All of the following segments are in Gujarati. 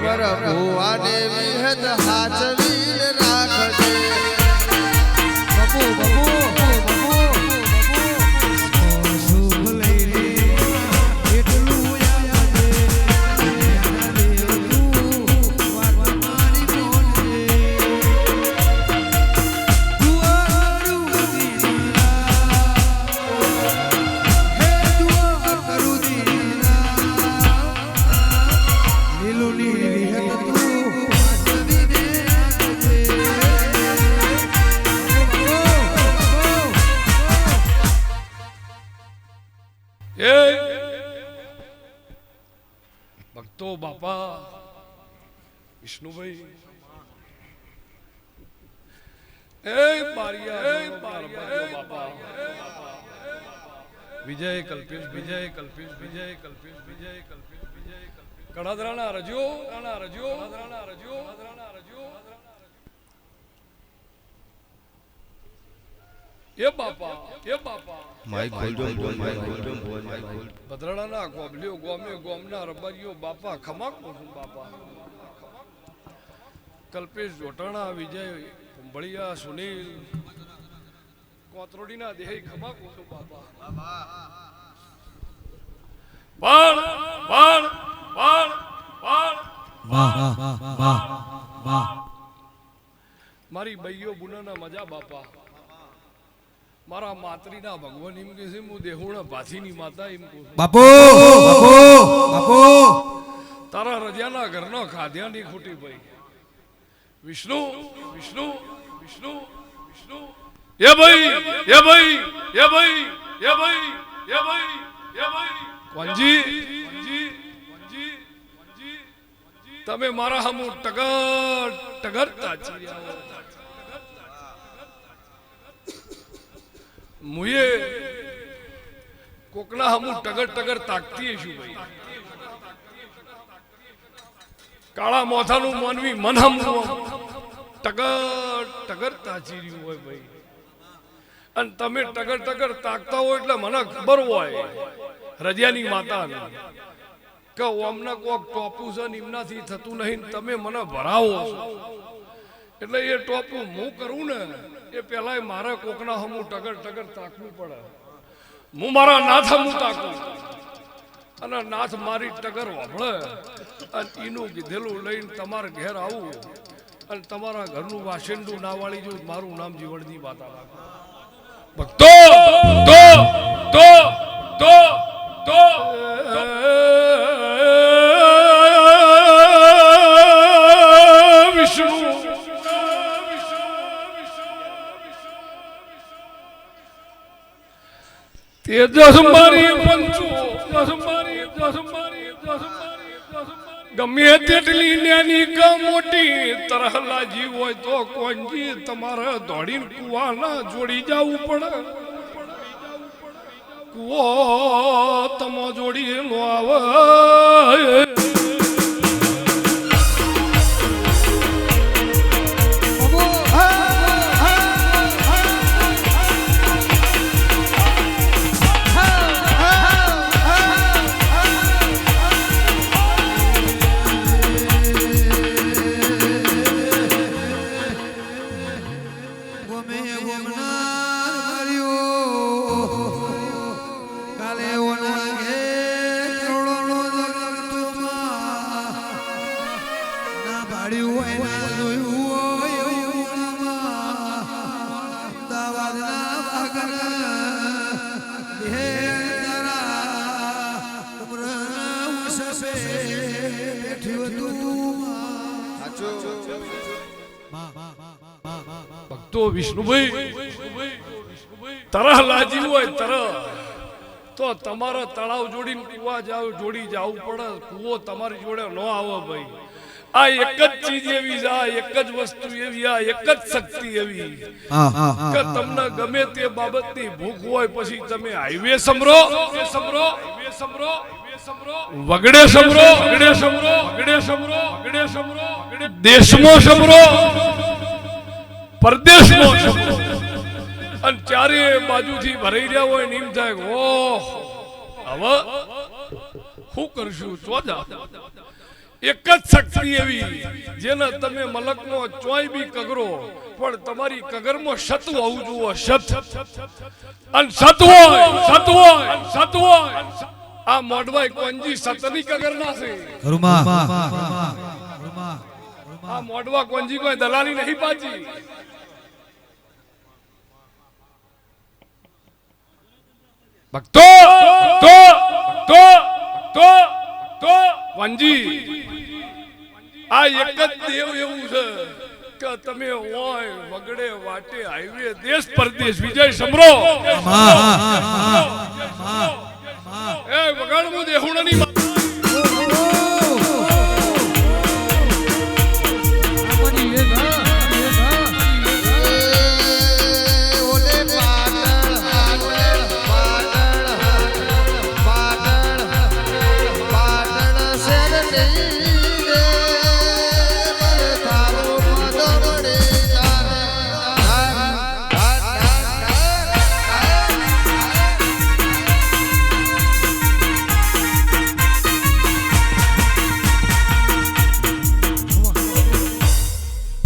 અમર ભુવા દેવી હેત હાચવીને રાખજે બબુ બબુ ભક્તો બાપા વિષ્ણુભાઈ બાપા વિજય કલ્પેશ વિજય કલ્પેશ વિજય કલ્પેશ વિજય કલ્પેશ વિજય કડાદરાના રજો એ બાપા માઈક બોલજો ભદ્રડાના ગોબલીઓ ગોમના રબારીઓ બાપા ખમાક બાપા કલ્પેશ જોટાણા વિજય ભળિયા સુનિલ કોતરોડીના દેહ ખમાક બાપા બાળ બાળ બાળ બાળ વાહ મારી બૈયો બુનાના મજા બાપા મારા માતરીના ભગવાન એમ કે છે હું દેહુણા ભાથીની માતા એમ કહું બાપુ તારા રજાના ઘરનો ખાધ્યાની ખોટી ભાઈ વિષ્ણુ વિષ્ણુ વિષ્ણુ વિષ્ણુ એ ભાઈ કોંજી તમે મારા હમુ ટગરતા ચીર્યા મુએ કોકના હમુ ટગર તાકતી છું ભાઈ કાળા મોથાનું માનવી મનહમ ટગર તાચીર્યું હોય ભાઈ અને તમે ટગર તાકતા હોય એટલે મને ખબર હોય રજાની માતા કે ઓમના કોક ટોપુ છે નિમનાથી થતું નહીં તમે મને ભરાવો એટલે એ ટોપુ હું કરું ને એ પેલા મારા કોકના હમુ ટગર તાકવું પડે હું મારા નાથ હમુ તાકું અને નાથ મારી ટગર વાપળે અને એનું કીધેલું લઈને તમારે ઘેર આવું અને તમારા ઘરનું વાસેંડું ના વાળી જો મારું નામ જીવણની માતા ભક્તો તો વિષ્ણુ તેજસ મારી પંચો ગમે તેટલી નાની કે મોટી તરહલાજી હોય તો કોંજી તમારે દોડીને કુવાના જોડી જવું પડે કુવો તમો જોડી નો આવે ભક્તો વિષ્ણુભાઈ તરહ લાજી હોય તો તમારા તળાવ જોડીને કુવા જોડી જવું પડે કુવો તમારી જોડે ન આવે ભાઈ આ એક જ ચીજ એવી છે એક જ વસ્તુ એવી આ એક જ શક્તિ એવી કે તમને ગમે તે બાબતની ભૂખ હોય પછી તમે હાઈવે સમરો વગડે સમરો દેશમાં સમરો પરદેશમાં સમરો અને ચારે બાજુથી ભરાઈ રહ્યા હોય નીમ થાય ઓહ હવે શું કરશું ચોજા એક જ શક્તિ એવી જેને તમે મલકનો ચોય બી કગરો પણ તમારી કગરમાં સત્વ હોવું જોઈએ સત અને સત્વ આ મોડવાય કોંજી સતની કગર ના છે આ મોડવા કોંજી કોઈ દલાલી નહીં પાછી ભક્તો તો તો તો તો કોંજી આ એક જ દેવ એવું છે કે તમે હોય વગડે વાટે હાઈવે દેશ પરદેશ વિજય સમરો એ વગડમું દેહુણની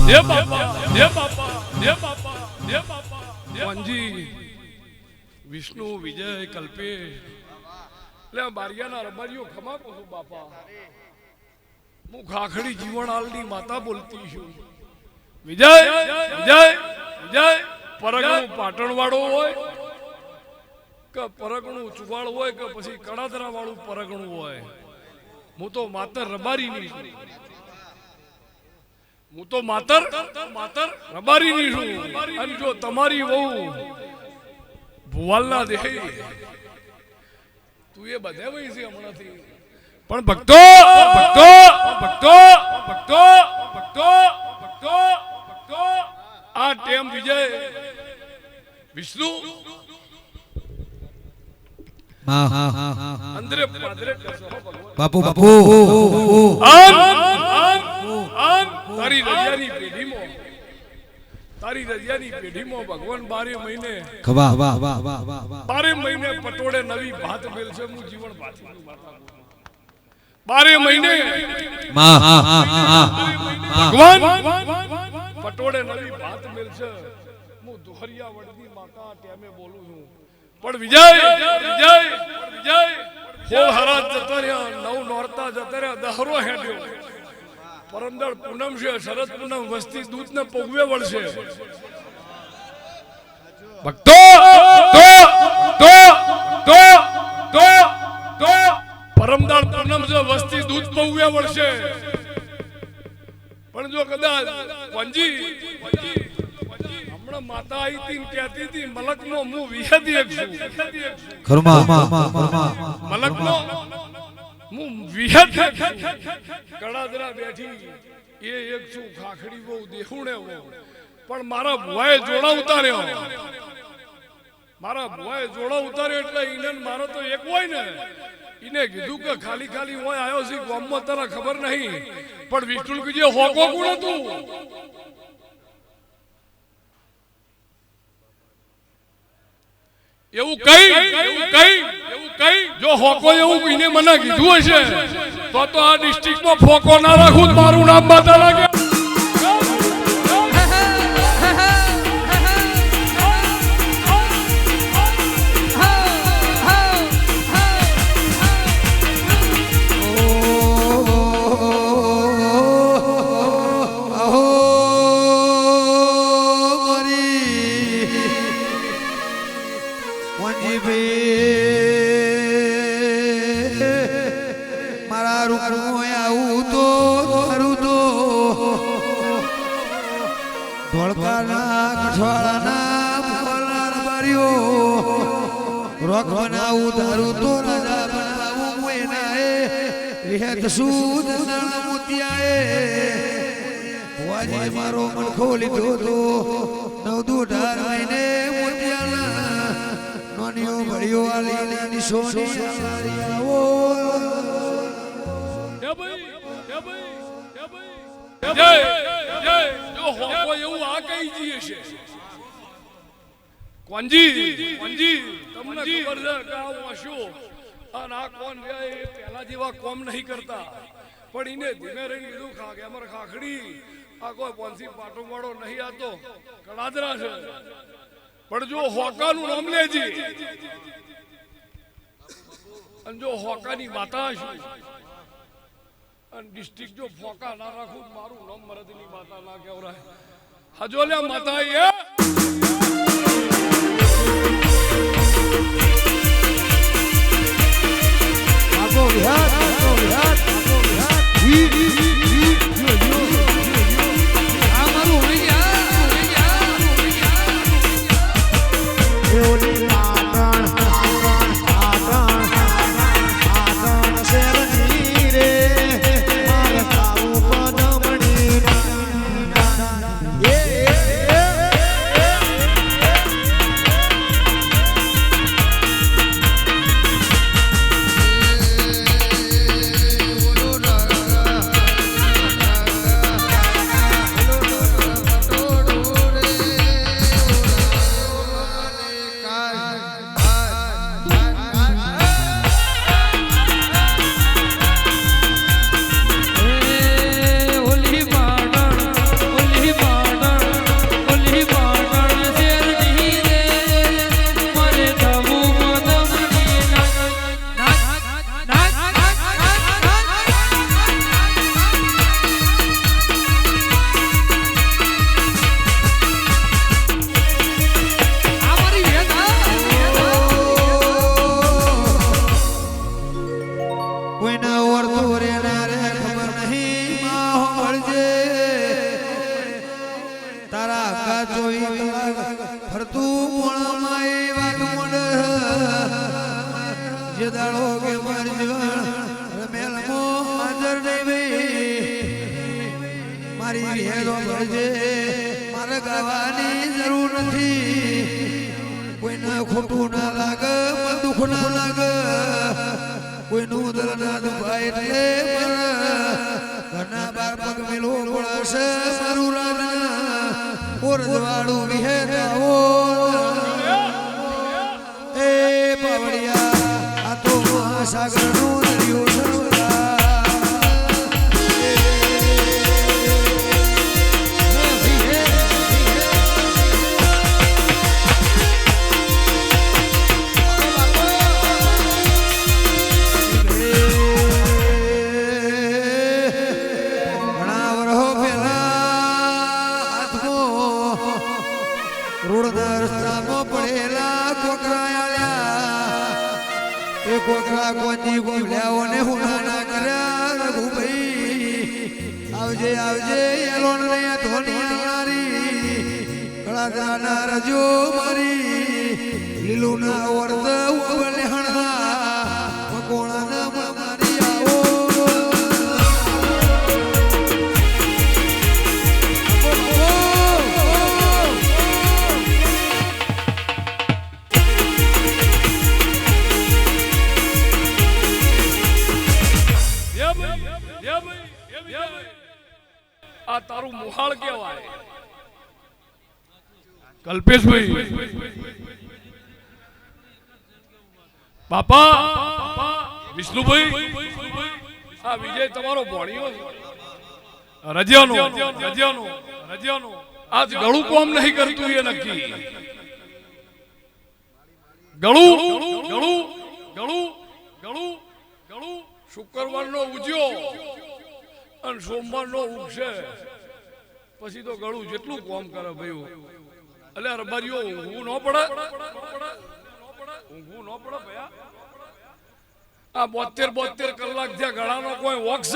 દે બાપા દે બાપા દે બાપા દે બાપા કોંજી વિષ્ણુ વિજય કલ્પેશ લે બારિયાના રબારીઓ ખમા કહું બાપા હું ખાખડી જીવન આલની માતા બોલતી છું વિજય વિજય વિજય પરગણું પાટણ વાળો હોય કે પરગણું ચુવાળ હોય કે પછી કડાદરા વાળું પરગણું હોય હું તો માતર રબારી ની છું હું તો માતર રબારી ની છું અને જો તમારી વહુ ભુવાલના દેહ તું એ બધે વહી છે હમણાંથી પણ ભક્તો ભક્તો ભક્તો ભક્તો ભક્તો ભક્તો ભક્તો આ ટેમ વિજય વિષ્ણુ અંદરે પાદરે બાપુ બાપુ તારી રજિયાની પેઢીમાં ભગવાન 12 મહિને પટોળે નવી ભાત મેલ છે હું જીવન ભાતી 12 મહિને ભગવાન પટોળે નવી ભાત મેલ છે હું દોહરિયા વડની માતા ટેમે બોલું છું પણ વિજય વિજય વિજય હોળ હરા જતા રહ્યા નવ નોરતા જતા રહ્યા દહરો હેડ્યો પરમદળ પૂનમ છે શરદ પૂનમ વસ્તી દૂધ ને પોગવે વળશે ભક્તો તો તો તો તો તો પરમદળ પૂનમ છે વસ્તી દૂધ પોગવે વળશે પણ જો કદાચ કોંજી હમણાં માતા આવી હતી ને કહેતી હતી મલકનો હું વિહદી એક છું મલકનો હું વિહદ કડાદરા બેઠી એ એક છું ખાખડી બહુ દેહુણે પણ મારા ભુવાએ જોડા ઉતાર્યો એટલે ઈને મારો તો એક હોય ને ઈને કીધું કે ખાલી ખાલી હોય આવ્યો છે ગામમાં તને ખબર નહીં પણ વિષ્ણુ કીજે હોકો કોણ હતું એવું કઈ જો હોકો એવું કોઈને મને કીધું હશે તો આ ડિસ્ટ્રિક્ટમાં ફોકો ના રાખું મારું નામ બાતા લાગે મારો મન ખોલી દો નવ દુ 18 મહિને મોતિયાના નોનીઓ ભળ્યો આલી નિશોની આવો જય જય જો હોકો એવું આ કહી જીએ છે કોંજી તમને ખબર છે કે આ ઓશો અને આ કોણ રે એ પહેલા જેવા કોમ નહીં કરતા પણ એને ધીમે રહીને કીધું કે અમારે ખાખડી આ કોઈ પોંસી પાટો વાળો નહીં આતો કડાદરા છે પણ જો હોકાનું નામ લેજી અને જો હોકાની માતા હશે અને ડિસ્ટ્રિક્ટ જો ફોકા ના રાખું મારું નામ મરદની માતા ના કહેવરાય હજોલે માતા એ આગો વિહાર આ મારું હોઈ ગયા એઓની પાટણ શેરની રે મારે કાવું પદમણી મારે ગાવાની જરૂર નથી કોઈને ખોટું ના લાગે દુઃખ ના લાગે કોઈનું દલ ના દુખાય એટલે ઘરના બાર પગ મેલો પડશે મારું રાના ઓરજવાળું વિહેતાઓ એ પાવડિયા આ તો મહાસાગરનું દરિયો કોકરા કોંજી ગોમલ્યાઓને હુના કર્યા રઘુભાઈ આવજે આવજે એલોન ને ધોનિયારી કળાદાના રજો મારી લીલું ના વર્દ ઉગલે હણના મકોણા ના મારી આવો આ તારું મુહાળ કેવાય કલ્પેશભાઈ બાપા વિષ્ણુભાઈ આ વિજય તમારો ભણ્યો રજિયાનો આજ ગળું કોમ નહીં કરતું એ નક્કી ગળું શુક્રવારનો ઉજ્યો અને સોમવારનો ઉગશે પછી તો ગળું જેટલું કોમ કરે ભાઈ એટલે રબારીઓ ઊંઘવું ન પડે ભયા આ 72 કલાક જ્યાં ગળાનો કોઈ વોક્સ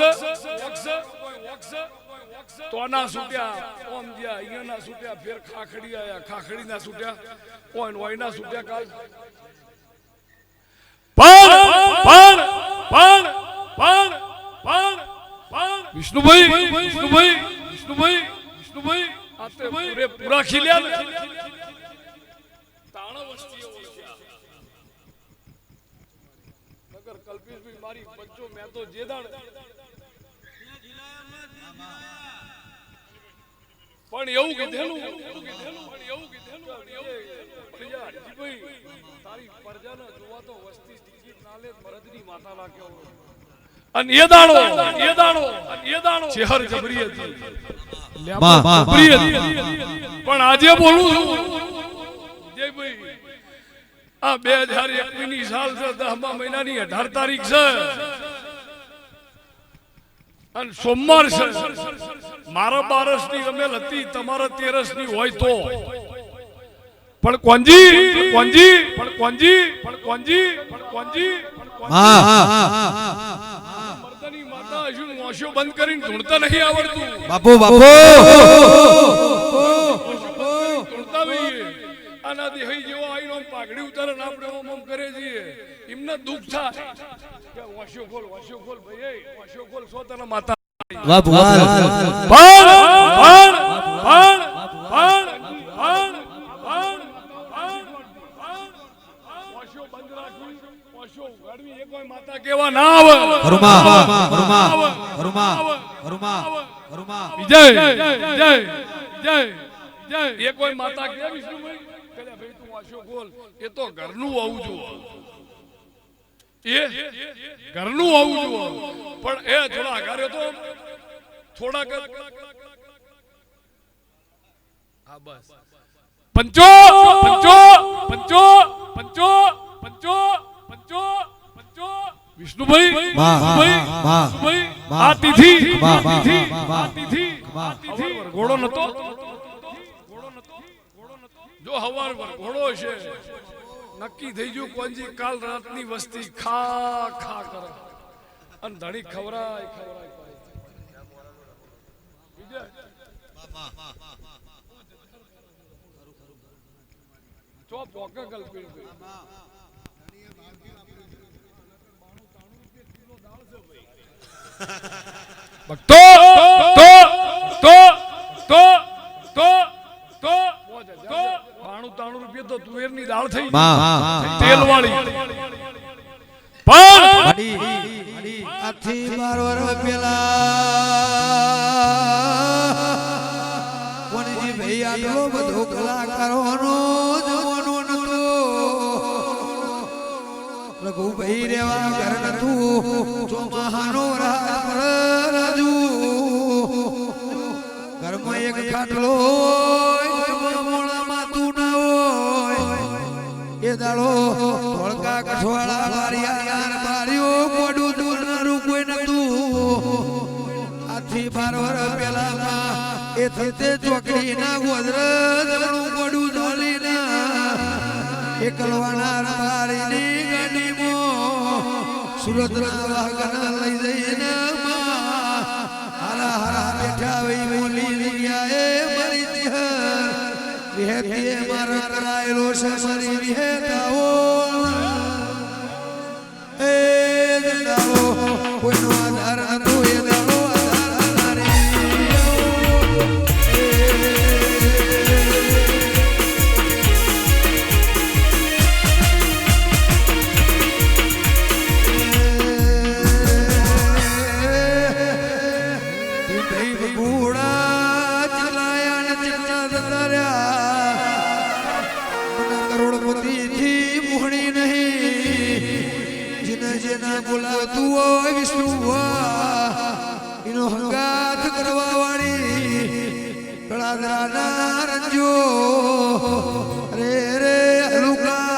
તો ના છૂટ્યા ઓમ જ્યાં અહીંયા ના છૂટ્યા ફેર ખાખડી આયા ખાખડી ના છૂટ્યા કોઈ હોય ના છૂટ્યા કાલ વિષ્ણુભાઈ આતે પૂરા ખીલ્યા ને તાણા વસ્તીઓ ઓળખ્યા નગર કલ્પેશભાઈ મારી પંચો મે તો જેદાણ પણ એવું કીધેલું તારી પરજાને જોવા તો વસ્તી ટિકિટ ના લે મરદની માતા ના કેવો અને એ દાડો ચેહર જબરી હતી, જબરી હતી. પણ આજે બોલું છું જયભાઈ, આ 2021 ની સાલ છે, 10મા મહિનાની 18 તારીખ છે અને સોમવાર છે. મારા 12 ની રમેલ હતી, તમારા 13 ની હોય તો પણ કોંજી મર્દાની માતા હજુ મોશો બંધ કરીને ઢૂંઢતા નહીં આવડતું. બાપુ ઢૂંઢતા ભાઈ આના દેહી જેવો આઈનો પાઘડી ઉતારે ને આપણે ઓમ કરે છીએ, એમને દુઃખ થાય કે વાંશો ખોલ ભાઈ, વાંશો ખોલ સો તને માતા. માતા કેવા ના આવે. એ કોઈ માતા કે વિષ્ણુભાઈ ભાઈ તું વાંશો ખોલ, એ તો ઘરનું હોવું જોઈએ, એ ઘરનું હોવું જોઈએ. પણ એ થોડા આઘારે તો થોડાક હા બસ પંચો વિષ્ણુભાઈ આ તિથિ ઘોડો નતો, જો હવાર ઘોડો છે નક્કી થઈ ગયું કોંજી કાલ રાતની વસ્તી ખા કરે અને ધણી ખવરાય ચો પોકે કલ્પી ભક્તો તો 92 રૂપિયા તો તુવેર ની દાળ થઈ, તેલ વાળી. આથી 12 વર્ષ પેલા કોણજી ભાઈ આટલો બધો કલાકારોનો જમાનો નતો, રઘુભાઈ રેવા ઘર નતું, ચોમાહાનો રાજુ ઘરમાં એક ખાટલો એ દાડો ધોળકા કઠવાળા બારીઓ મોડું દૂરનારું કોઈ નતું. આથી 12 વર્ષ પહેલા એ થતે ચોકડી ના ગોદરનું મોડું ઝાલીના એકલવાના બારીની ગાડીમાં સુરત ના વાહન લઈ જઈને હારા બેઠા વઈ બોલી લીયા એ મરી વિહેતીએ મારા કરાયેલો છે મારી વિહેતાઓ એ દાડો કોઈનો આધાર નતો, એ દાડો આધાર ભગુડા ચલાયા ને ચિત્તા જતા રહ્યા, કરોડપતિ થી મુહણી નહીં, જેના બોલાવતું હોય વિષ્ણુ એનો હંગાથ કરવા વાળી કળાદરાના રંજો રે હલુકા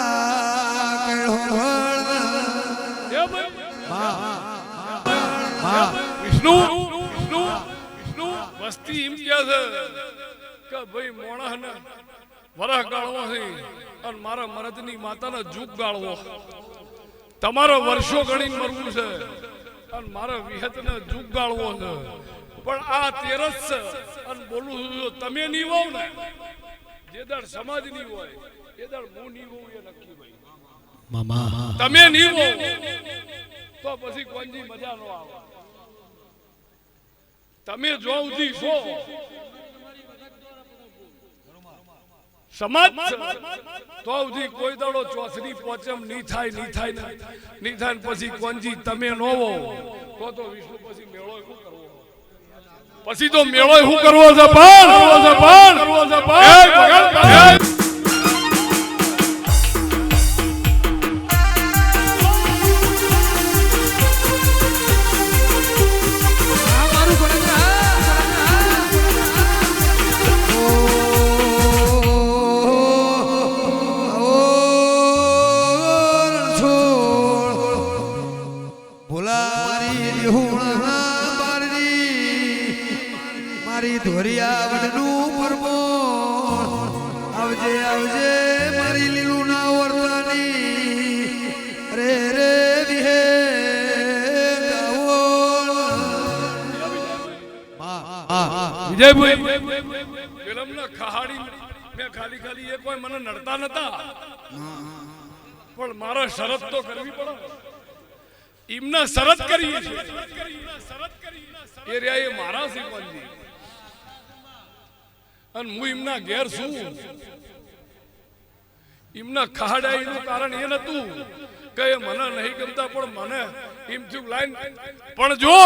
વિષ્ણુ વસ્તી એમ કે છે કે ભાઈ મોણાને વરહ ગાળવો છે અને મારા મરદની માતાને જુગ ગાળવો, તમારો વર્ષો ગણીને મરવું છે અને મારા વિહતને જુગ ગાળવો છે. પણ આ તેરસ છે અને બોલું છું તમે નહીં હોવ ને, જે દર સમાજ નહીં હોય એ દર હું નહીં હોઉં એ નક્કી ભાઈ. તમે નહીં હોવ તો પછી કોઈની મજા ન આવે. તમે જો ઉધી છો સમાજ તો ઉધી કોઈ દાડો ચોથની પોચમ નહીં થાય પછી કોંજી તમે નો હો તો વિષ્ણુ પછી મેળો શું કરવો, પછી તો મેળો શું કરવો છે પણ હોળા બારની મારી ધોરિયા વડનું પરમોણ આવજે આવજે મારી લીલું ના વર્તાની રે રે વિહે વિજયભાઈ ફિલ્મના ખહાડી મેં ખાલી ખાલી એ કોઈ મને નડતા નતા પણ મારા શરત તો કરવી પડે એમના શરત કરી છે એ રહ્યા એ મારા શીખવાજી અને હું એમના ઘેર છું એમના ખહાડા એનું કારણ એ નતું કે એ મને નહીં ગમતા પણ મને એમ થયું લાઈન પણ જો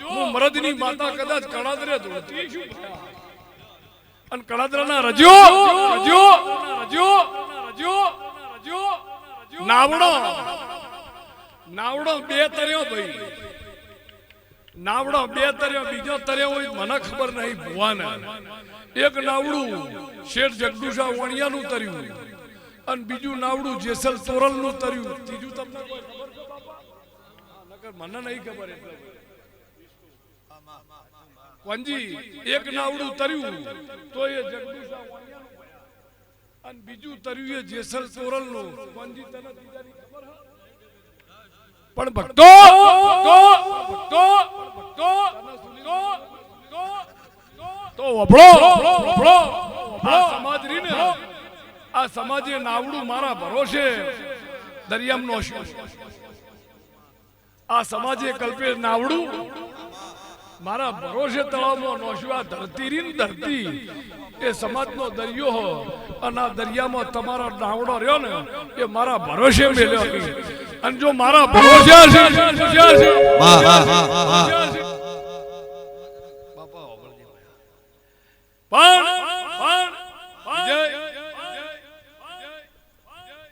હું મરદની માતા કદાચ કળાદરે ધોતી છું અને કળાદરાના રજ્યો નાવડો બે તર્યો ભાઈ નાવડો બે તર્યો બીજો તર્યો હોય મને ખબર નહીં ભુવાને એક નાવડું શેઠ જગદુશા વણિયાનું તર્યું અને બીજું નાવડું જેસલ તોરલનું તર્યું ત્રીજું તમને કોઈ ખબર છે બાપા મને નહીં ખબર એટલે વંજી એક નાવડું તર્યું તો એ જગદુશા વણિયાનું અને બીજું તર્યું એ જેસલ તોરલનું વંજી તને ત્રીજાની ખબર હે પણ ભક્તો તો વભળો આ સમાજ રીને આ સમાજે નાવડું મારા ભરોસે દરિયામાં નોશ્યું આ સમાજે કલ્પે નાવડું મારા ભરોસે તળાવમાં નોશ્યું આ ધરતી રીન ધરતી એ સમાજનો દરિયો હો અને આ દરિયામાં તમારો નાવડો રહ્યો ને એ મારા ભરોસે મેલ્યો અને જો મારા ભરોસે છે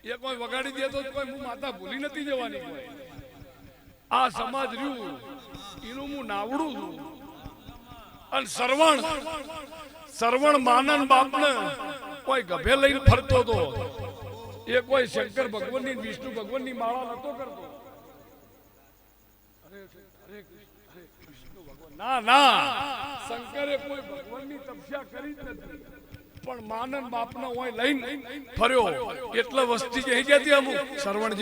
એ કોઈ વગાડી દે તો કોઈ હું માતા ભૂલી નથી જવાની આ સમાજ રહ્યું એનું હું નાવડું છું અને સરવણ માનન બાપને કોઈ ગભે લઈને ફરતો હતો એ કોઈ શંકર ભગવાનની વિષ્ણુ ભગવાનની માળા નતો કરતો ના શંકરે કોઈ ભગવાનની તપસ્યા કરી જ નથી પણ માનન બાપનો હોય લઈને ફર્યો એટલે વસ્તી જઈ જતી અમુક સરવણ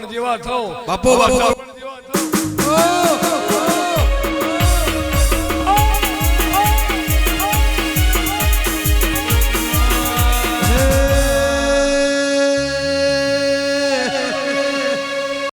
જેવા થાવ બાપો